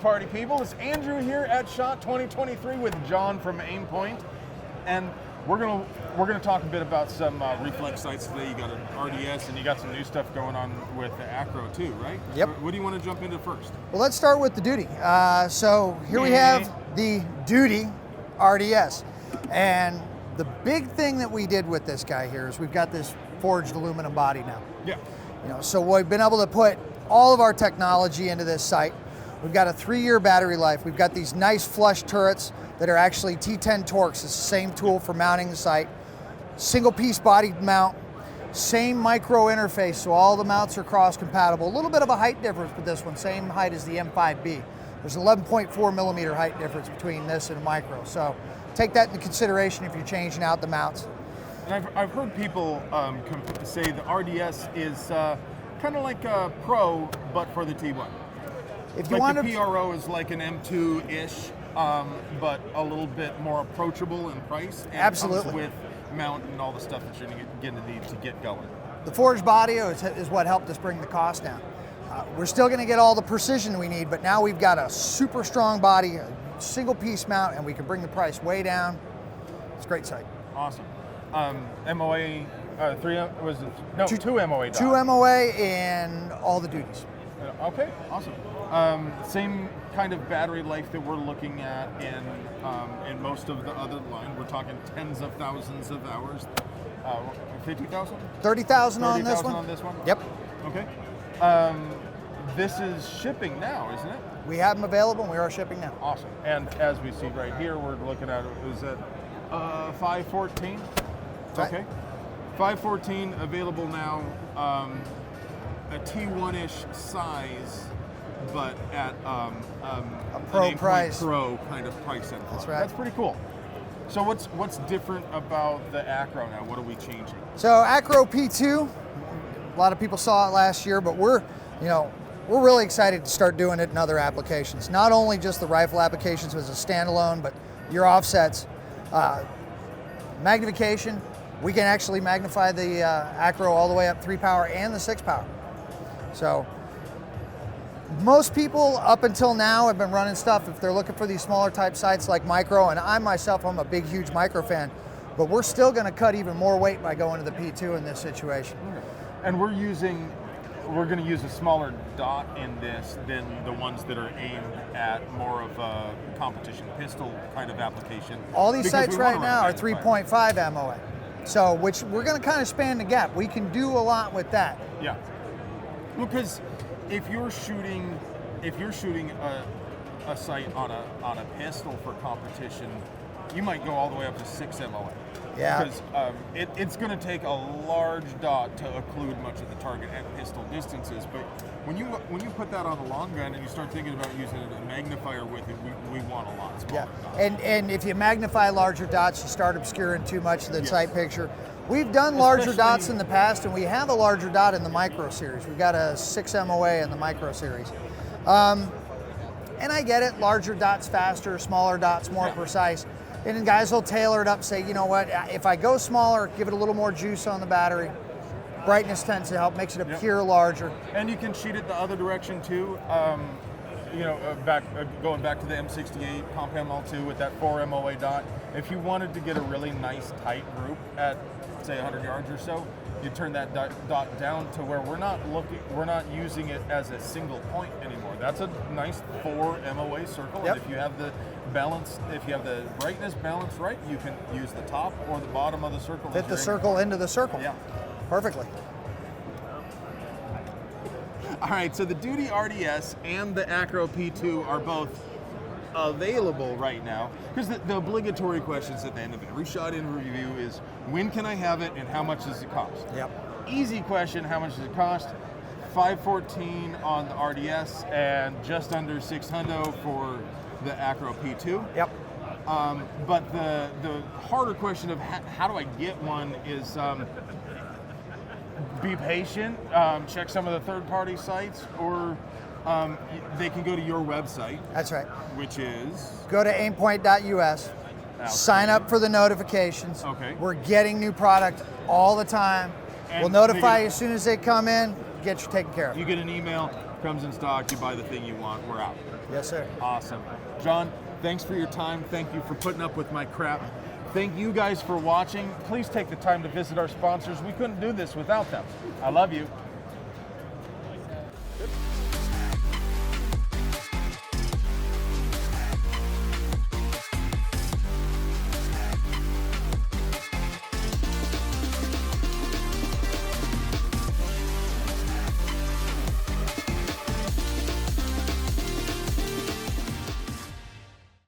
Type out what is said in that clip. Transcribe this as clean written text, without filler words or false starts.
party people. It's Andrew here at SHOT 2023 with John from Aimpoint, and we're gonna talk a bit about some reflex sights today. You got an RDS, and you got some new stuff going on with the ACRO too, right? Yep. What do you want to jump into first? Well, let's start with the Duty. So here we have the Duty RDS, and the big thing that we did with this guy here is we've got this forged aluminum body now. Yeah. You know, so we've been able to put all of our technology into this sight. We've got a 3-year battery life. We've got these nice flush turrets that are actually T10 Torx. It's the same tool for mounting the sight. Single piece body mount, same micro interface, so all the mounts are cross compatible. A little bit of a height difference with this one, same height as the M5B. There's an 11.4 millimeter height difference between this and a micro. So take that into consideration if you're changing out the mounts. And I've heard people say the RDS is kind of like a Pro, but for the T1. If you like want the PRO is like an M2-ish, but a little bit more approachable in price. And Absolutely. Comes with mount and all the stuff that you're going to need to get going. The forged body is what helped us bring the cost down. We're still going to get all the precision we need, but now we've got a super strong body, a single piece mount, and we can bring the price way down. It's a great sight. Awesome. MOA, 3, was it? No, 2 MOA. 2 MOA in all the duties. Okay, awesome. Same kind of battery life that we're looking at in most of the other line. We're talking tens of thousands of hours. 50,000? 30,000 on this one? On this one? Yep. Okay. This is shipping now, isn't it? We have them available and we are shipping now. Awesome. And as we see right here, we're looking at, is that 514? Right. Okay. 514 available now. A T1-ish size, but at a pro price. Pro kind of price. That's right. That's pretty cool. So what's different about the ACRO now? What are we changing? So ACRO P2, a lot of people saw it last year, but we're really excited to start doing it in other applications. Not only just the rifle applications as a standalone, but your offsets, magnification. We can actually magnify the ACRO all the way up 3 power and the 6 power. So most people up until now have been running stuff if they're looking for these smaller type sights like micro, and I myself, I'm a big, huge micro fan, but we're still gonna cut even more weight by going to the P2 in this situation. And we're gonna use a smaller dot in this than the ones that are aimed at more of a competition pistol kind of application. All these sights right now are 3.5 MOA. So, which we're gonna kind of span the gap. We can do a lot with that. Yeah. Because if you're shooting a sight on a pistol for competition, you might go all the way up to 6 MOA. Yeah. Because it's going to take a large dot to occlude much of the target at pistol distances. But when you put that on the long gun and you start thinking about using a magnifier with it, we want a lot smaller. Yeah. And if you magnify larger dots, you start obscuring too much of the sight picture. We've done larger dots in the past, and we have a larger dot in the micro series. We've got a 6 MOA in the micro series. And I get it, larger dots faster, smaller dots more precise. And then guys will tailor it up, say, you know what, if I go smaller, give it a little more juice on the battery. Brightness tends to help, makes it appear larger. And you can cheat it the other direction too. Going back to the M68 Comp ML2 with that 4 MOA dot. If you wanted to get a really nice tight group at say 100 yards or so, you turn that dot down to where we're not using it as a single point anymore. That's a nice 4 MOA circle. Yep. And if you have the balance, if you have the brightness balance right, you can use the top or the bottom of the circle. Fit the circle into the circle. Yeah. Perfectly. All right, so the Duty RDS and the ACRO P2 are both available right now, because the obligatory questions at the end of every SHOT interview is, when can I have it and how much does it cost? Yep. Easy question, how much does it cost? $514 on the RDS and just under $600 for the ACRO P2. Yep. But the harder question of how do I get one is be patient, check some of the third-party sites, or they can go to your website. That's right. Which is? Go to aimpoint.us, sign up for the notifications. Okay. We're getting new product all the time. And we'll notify you as soon as they come in. get you taken care of. You get an email, comes in stock, you buy the thing you want, we're out. Yes, sir. Awesome. John, thanks for your time. Thank you for putting up with my crap. Thank you guys for watching. Please take the time to visit our sponsors. We couldn't do this without them. I love you.